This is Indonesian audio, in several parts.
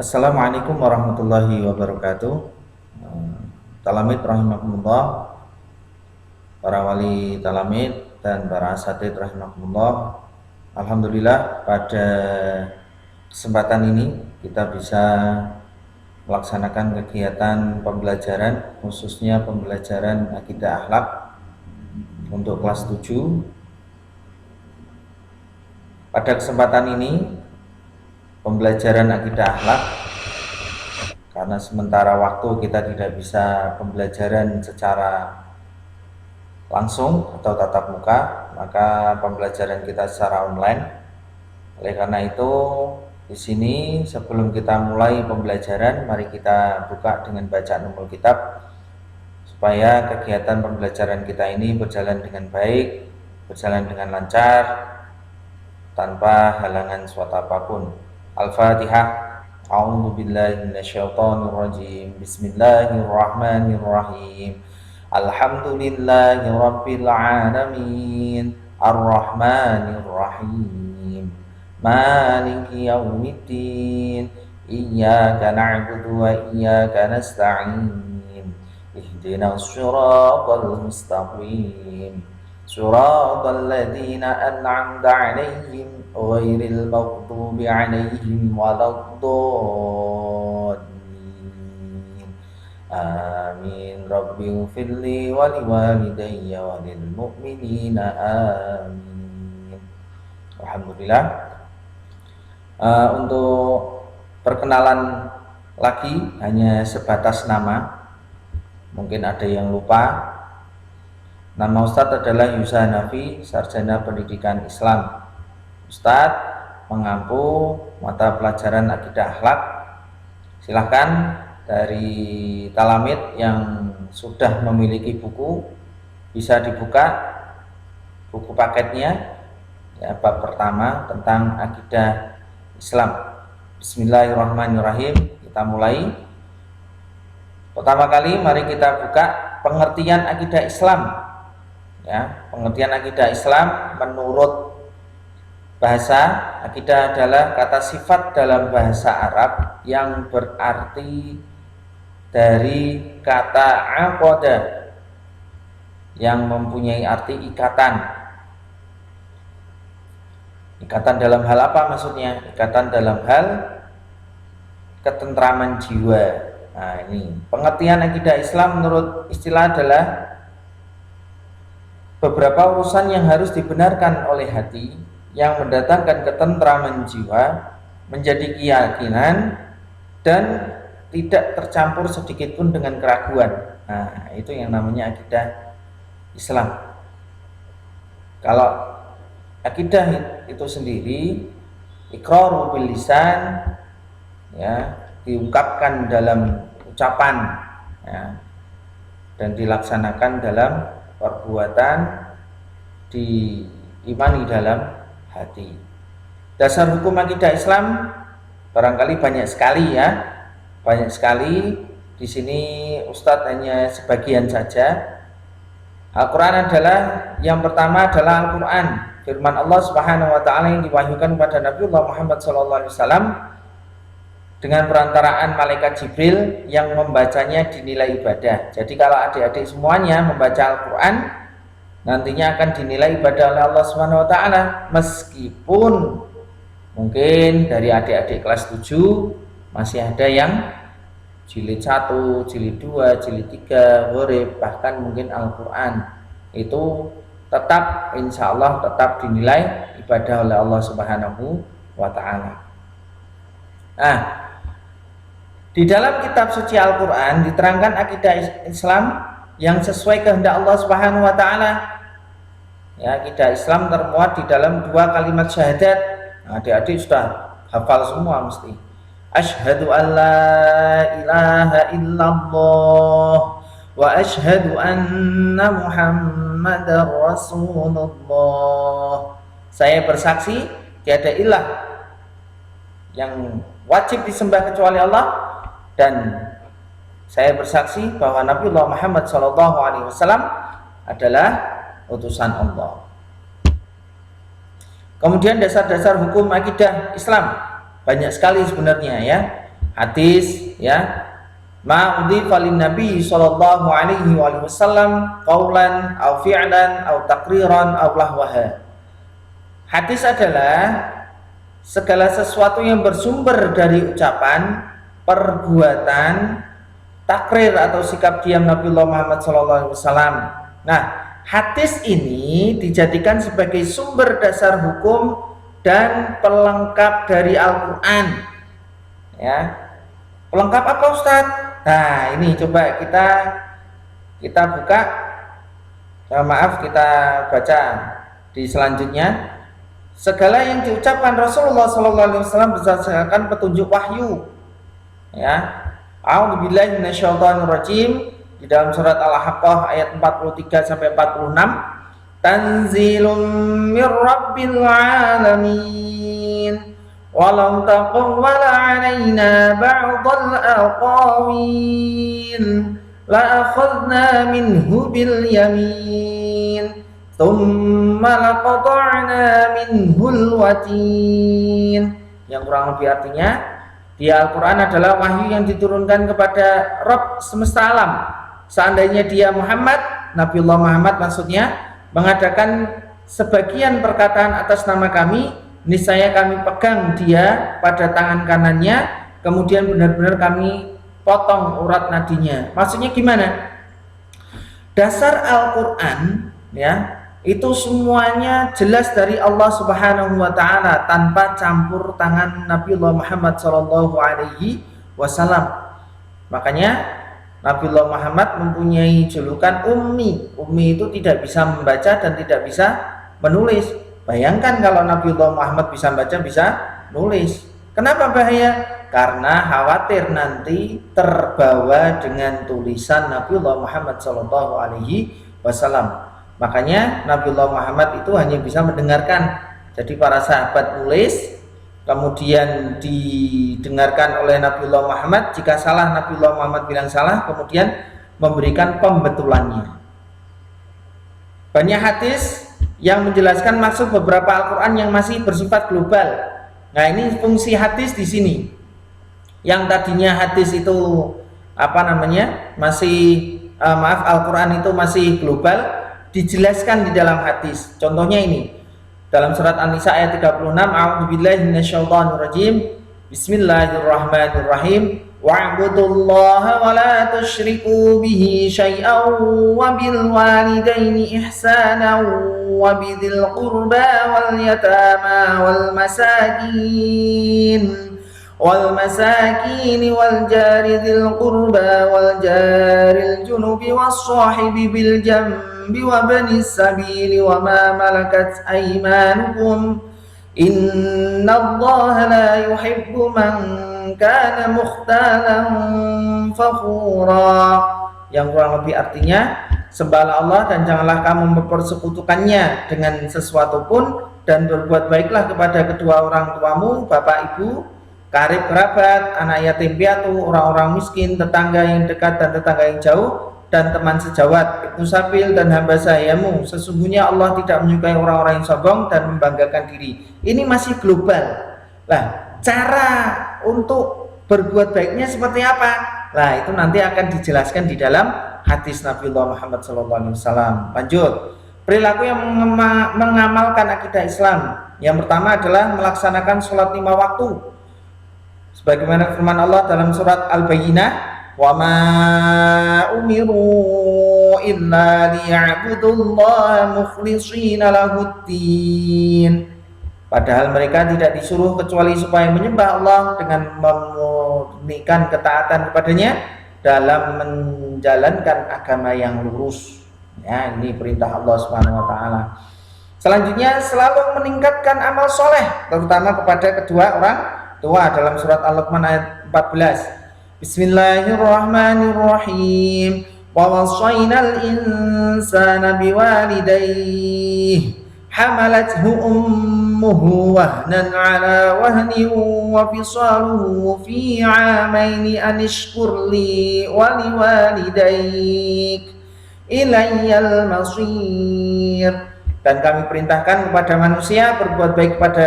Assalamualaikum warahmatullahi wabarakatuh. Talamid rahimakumullah, para wali talamid dan para asatidz rahimakumullah. Alhamdulillah pada kesempatan ini kita bisa melaksanakan kegiatan pembelajaran, khususnya pembelajaran akidah akhlak untuk kelas 7. Pada kesempatan ini pembelajaran akidah akhlak, karena sementara waktu kita tidak bisa pembelajaran secara langsung atau tatap muka, maka pembelajaran kita secara online. Oleh karena itu, di sini sebelum kita mulai pembelajaran, mari kita buka dengan bacaan Ummul Kitab supaya kegiatan pembelajaran kita ini berjalan dengan baik, berjalan dengan lancar, tanpa halangan suatu apapun. Al-Fatihah. A'udzu billahi minasyaitonir rajim. Bismillahirrahmanirrahim. Alhamdulillahirabbil alamin. Arrahmanir rahim. Maliki yaumiddin. Iyyaka na'budu wa iyyaka nasta'in. Ihdinas shiratal mustaqim. Suratal ladzina an'amta 'alaihim ghairil maghdubi 'alaihim waladdallin. Amin. Rabbighfirli wa liwalidayya wa lil mu'minina amin. Alhamdulillah. Untuk perkenalan lagi hanya sebatas nama. Mungkin ada yang lupa. Nama Ustadz adalah Yusa Hanafi, Sarjana Pendidikan Islam. Ustadz mengampu mata pelajaran akidah akhlak. Silahkan dari talamid yang sudah memiliki buku bisa dibuka buku paketnya, ya, bab pertama tentang akidah Islam. Bismillahirrahmanirrahim. Kita mulai. Pertama kali mari kita buka pengertian akidah Islam. Ya, pengertian akidah Islam menurut bahasa, akidah adalah kata sifat dalam bahasa Arab yang berarti dari kata aqada yang mempunyai arti ikatan. Ikatan dalam hal apa maksudnya? Ikatan dalam hal ketentraman jiwa. Nah, ini pengertian akidah Islam menurut istilah adalah beberapa urusan yang harus dibenarkan oleh hati yang mendatangkan ketentraman jiwa menjadi keyakinan dan tidak tercampur sedikit pun dengan keraguan. Nah, itu yang namanya akidah Islam. Kalau akidah itu sendiri iqraru bil lisan, ya, diungkapkan dalam ucapan, ya, dan dilaksanakan dalam perbuatan, diimani dalam hati. Dasar hukum akidah Islam barangkali banyak sekali, ya, banyak sekali. Di sini Ustadz hanya sebagian saja. Al-Quran adalah yang pertama adalah Al-Quran, firman Allah Subhanahu Wa Taala yang diwahyukan kepada Nabiullah Muhammad SAW dengan perantaraan malaikat Jibril yang membacanya dinilai ibadah. Jadi kalau adik-adik semuanya membaca Al-Quran, nantinya akan dinilai ibadah oleh Allah Subhanahu Wa Taala, meskipun mungkin dari adik-adik kelas 7 masih ada yang jilid 1, jilid 2, jilid 3, ghorib, bahkan mungkin Al-Quran itu tetap insya Allah tetap dinilai ibadah oleh Allah Subhanahu Wa Taala. Nah, di dalam kitab suci Al-Quran diterangkan akidah Islam yang sesuai kehendak Allah Subhanahu Wa Taala. Ya, akidah Islam termuat di dalam 2 kalimat syahadat. Nah, adik-adik sudah hafal semua mesti. Asyhadu an la ilaha illallah wa asyhadu anna Muhammadar Rasulullah. Saya bersaksi tiada ilah yang wajib disembah kecuali Allah, dan saya bersaksi bahwa Nabiullah Muhammad SAW adalah utusan Allah. Kemudian dasar-dasar hukum akidah Islam banyak sekali sebenarnya, ya. hadis ya, ma udhifa lin nabi sallallahu alaihi wasallam qaulan aw fi'lan aw taqriran aw lahwaha. Hadis adalah segala sesuatu yang bersumber dari ucapan, perbuatan, takrir atau sikap diam Nabiullah Muhammad SAW. Nah, hadis ini dijadikan sebagai sumber dasar hukum dan pelengkap dari Al-Quran. Ya, pelengkap apa Ustadz? Nah, ini coba kita buka. Maaf, kita baca di selanjutnya. Segala yang diucapkan Rasulullah SAW berdasarkan petunjuk wahyu. Ya, A'udzubillahi minasyaitonirrajim, di dalam surat Al-Haqqah ayat 43 sampai 46. Tanzilum mir rabbil alamin walau taqawwala alaina ba'dal aqawil la akhadna minhu bil yamin thumma laqata'na minhul watin. Yang kurang lebih artinya, di Al-Quran adalah wahyu yang diturunkan kepada Rabb semesta alam. Seandainya dia Muhammad, Nabiullah Muhammad maksudnya, mengadakan sebagian perkataan atas nama kami, niscaya kami pegang dia pada tangan kanannya, kemudian benar-benar kami potong urat nadinya. Maksudnya gimana? Dasar Al-Quran ya, itu semuanya jelas dari Allah Subhanahu wa Ta'ala, tanpa campur tangan Nabiullah Muhammad Sallallahu Alaihi Wasallam. Makanya Nabiullah Muhammad mempunyai julukan ummi. Ummi itu tidak bisa membaca dan tidak bisa menulis. Bayangkan kalau Nabiullah Muhammad bisa baca, bisa nulis. Kenapa bahaya? Karena khawatir nanti terbawa dengan tulisan Nabiullah Muhammad Sallallahu Alaihi Wasallam. Makanya Nabiullah Muhammad itu hanya bisa mendengarkan. Jadi para sahabat nulis, kemudian didengarkan oleh Nabiullah Muhammad. Jika salah, Nabiullah Muhammad bilang salah, kemudian memberikan pembetulannya. Banyak hadis yang menjelaskan maksud beberapa Al-Quran yang masih bersifat global. Nah, ini fungsi hadis di sini. Yang tadinya hadis itu Al-Quran itu masih global, dijelaskan di dalam hadis. Contohnya ini, dalam surat An-Nisa ayat 36, A'udzubillahi minasyaitonirrajim. Bismillahirrahmanirrahim. Wa'budullaha wa la tusyriku bihi syai'an wa bil walidaini ihsanan wa bidzil qurba wal yatama wal masakin wal jari dzil qurba wal jaril junubi was sahibi bil jambi wa banis sabili wa ma malakat aymanukum innallaha la yuhibbu man kana mukhtalan fakhura. Yang kurang lebih artinya, sembahlah Allah dan janganlah kamu mempersekutukannya dengan sesuatu pun, dan berbuat baiklah kepada kedua orang tuamu, bapak ibu, karib kerabat, anak yatim piatu, orang-orang miskin, tetangga yang dekat dan tetangga yang jauh, dan teman sejawat, ibnu sabil dan hamba sayamu. Sesungguhnya Allah tidak menyukai orang-orang yang sombong dan membanggakan diri. Ini masih global. Nah, cara untuk berbuat baiknya seperti apa? Nah, itu nanti akan dijelaskan di dalam hadis Nabiullah Muhammad SAW. Lanjut, perilaku yang mengamalkan akidah Islam. Yang pertama adalah melaksanakan sholat 5 waktu, sebagaimana firman Allah dalam surat Al-Bayyinah, wa ma umiru illa liya'budullaha mukhlishina lahuddin. Padahal mereka tidak disuruh kecuali supaya menyembah Allah dengan memurnikan ketaatan kepadanya dalam menjalankan agama yang lurus. Ya, ini perintah Allah Subhanahu wa Ta'ala. Selanjutnya, selalu meningkatkan amal soleh, terutama kepada kedua orang tua, dalam surat Al-Luqman ayat 14. Bismillahirrahmanirrahim. Wa wassaynal insana biwalidayhi hamalathu ummuhu wahnan ala wahnin wa fisaluhu fi 'amaini an ishkur li wa liwalidayk ilayyal masir. Dan kami perintahkan kepada manusia berbuat baik kepada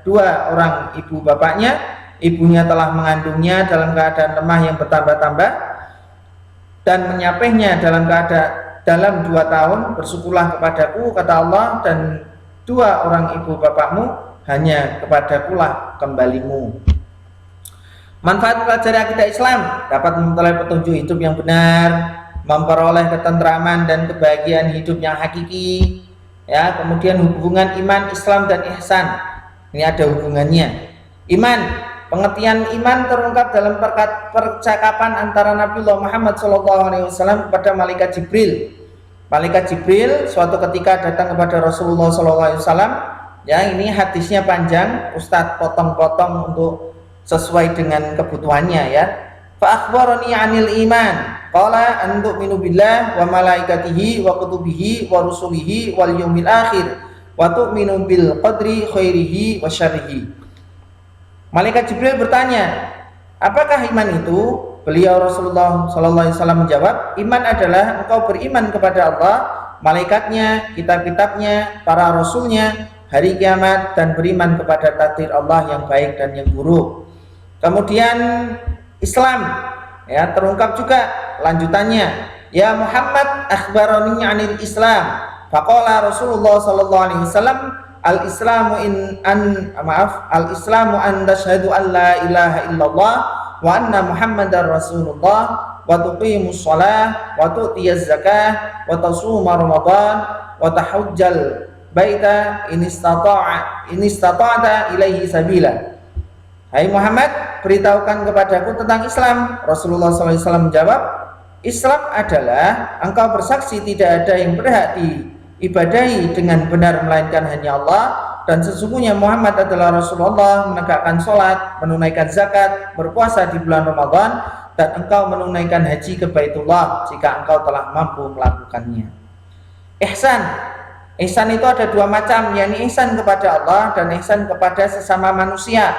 dua orang ibu bapaknya ibunya telah mengandungnya dalam keadaan lemah yang bertambah-tambah dan menyapihnya dalam 2 tahun, bersyukurlah kepadaku, kata Allah, dan 2 orang ibu bapakmu, hanya kepadakulah kembalimu. Manfaat pelajari akidah Islam: dapat memperoleh petunjuk hidup yang benar, memperoleh ketentraman dan kebahagiaan hidup yang hakiki. Ya, kemudian hubungan iman, Islam dan ihsan. Ini ada hubungannya. Iman, pengertian iman terungkap dalam percakapan antara Nabiullah Muhammad SAW kepada malaikat Jibril. Malaikat Jibril suatu ketika datang kepada Rasulullah SAW. Ya, ini hadisnya panjang, Ustadz potong-potong untuk sesuai dengan kebutuhannya ya. Fa akhbarani 'anil iman. Qala an tu'minu billah wa malaikatihi wa kutubihi wa rusulihi wal yaumil akhir wa tu'minu bil qadri khairihi wa syarrihi. Malaikat Jibril bertanya, apakah iman itu? Beliau Rasulullah SAW menjawab, iman adalah engkau beriman kepada Allah, malaikatnya, kitab-kitabnya, para rasulnya, hari kiamat, dan beriman kepada takdir Allah yang baik dan yang buruk. Kemudian Islam, ya, terungkap juga lanjutannya, ya Muhammad akhbarani 'anil Islam. Faqala Rasulullah sallallahu alaihi wasallam, al-islamu al-islamu an tashhadu an la ilaha illallah wa anna Muhammadar Rasulullah wa tuqimus shalah wa tu'tiyaz zakah wa tasuma ramadan wa tahujjal baita in istata'ta ilaihi sabila. Hai Muhammad, beritahukan kepadaku tentang Islam. Rasulullah SAW menjawab, Islam adalah engkau bersaksi tidak ada yang berhak diibadahi dengan benar melainkan hanya Allah, dan sesungguhnya Muhammad adalah Rasulullah, menegakkan sholat, menunaikan zakat, berpuasa di bulan Ramadan, dan engkau menunaikan haji ke Baitullah jika engkau telah mampu melakukannya. Ihsan. Ihsan itu ada 2 macam, yakni ihsan kepada Allah dan ihsan kepada sesama manusia.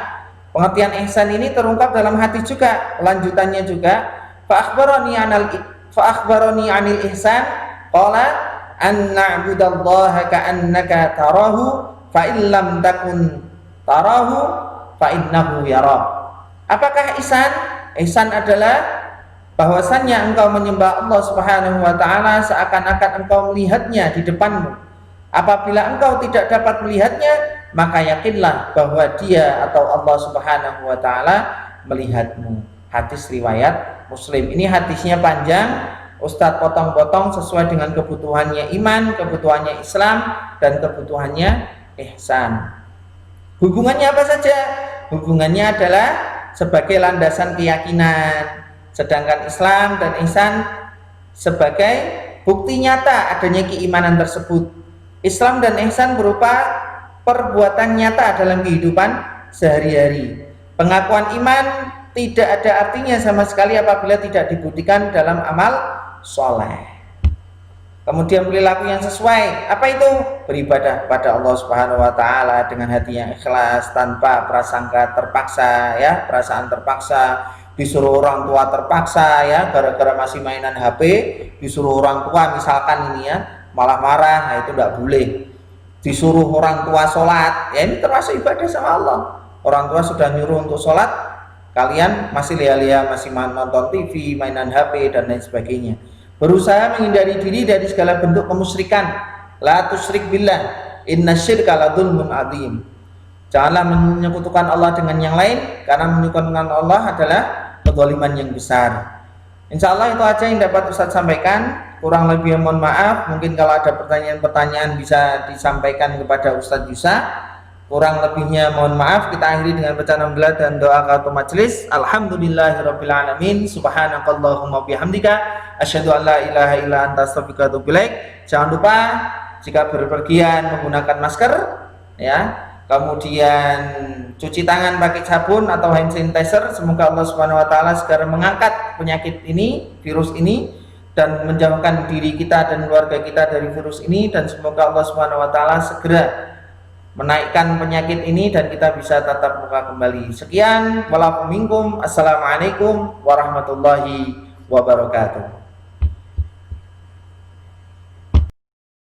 Pengertian ihsan ini terungkap dalam hati juga, lanjutannya juga, fa akhbarani 'anil ihsan qala an na'budallaha ka'annaka tarahu fa illam takun tarahu fa innahu yara. Apakah ihsan? Ihsan adalah bahwasannya engkau menyembah Allah Subhanahu wa taala seakan-akan engkau melihatnya di depanmu. Apabila engkau tidak dapat melihatnya, maka yakinlah bahwa dia atau Allah Subhanahu wa taala melihatmu. Hadis riwayat Muslim. Ini hadisnya panjang, Ustadz potong-potong sesuai dengan kebutuhannya iman, kebutuhannya Islam, dan kebutuhannya ihsan. Hubungannya apa saja? Hubungannya adalah sebagai landasan keyakinan, sedangkan Islam dan ihsan sebagai bukti nyata adanya keimanan tersebut. Islam dan ihsan berupa perbuatan nyata dalam kehidupan sehari-hari. Pengakuan iman tidak ada artinya sama sekali apabila tidak dibuktikan dalam amal soleh. Kemudian perilaku yang sesuai, apa itu? Beribadah pada Allah Subhanahu wa taala dengan hati yang ikhlas, tanpa prasangka terpaksa, ya, perasaan terpaksa, disuruh orang tua terpaksa, ya, gara-gara masih mainan HP, disuruh orang tua misalkan ini, ya, malah marah, nah itu tidak boleh. Disuruh orang tua sholat, ya ini termasuk ibadah sama Allah. Orang tua sudah nyuruh untuk sholat, kalian masih lia-lia, masih nonton TV, mainan HP, dan lain sebagainya. Berusaha menghindari diri dari segala bentuk kemusyrikan. La tusyrik billah, inna syirka la dzulmun adzim. Janganlah menyekutukan Allah dengan yang lain, karena menyekutukan Allah adalah kezaliman yang besar. Insya Allah itu aja yang dapat Ustadz sampaikan. Kurang lebih mohon maaf, mungkin kalau ada pertanyaan-pertanyaan bisa disampaikan kepada Ustadz Yusa. Kurang lebihnya mohon maaf. Kita akhiri dengan bacaan alhamdulillah dan doa kafatul majelis. Alhamdulillahirabbil alamin. Subhanakallahumma bihamdika asyhadu an la ilaha illa anta astaghfiruka wa atubu ilaik. Jangan lupa jika berpergian menggunakan masker, ya. Kemudian cuci tangan pakai sabun atau hand sanitizer. Semoga Allah Subhanahu wa taala segera mengangkat penyakit ini, virus ini, dan menjauhkan diri kita dan keluarga kita dari virus ini, dan semoga Allah Subhanahu wa taala segera menaikkan penyakit ini dan kita bisa tatap muka kembali. Sekian, walaupun minkum, assalamualaikum warahmatullahi wabarakatuh.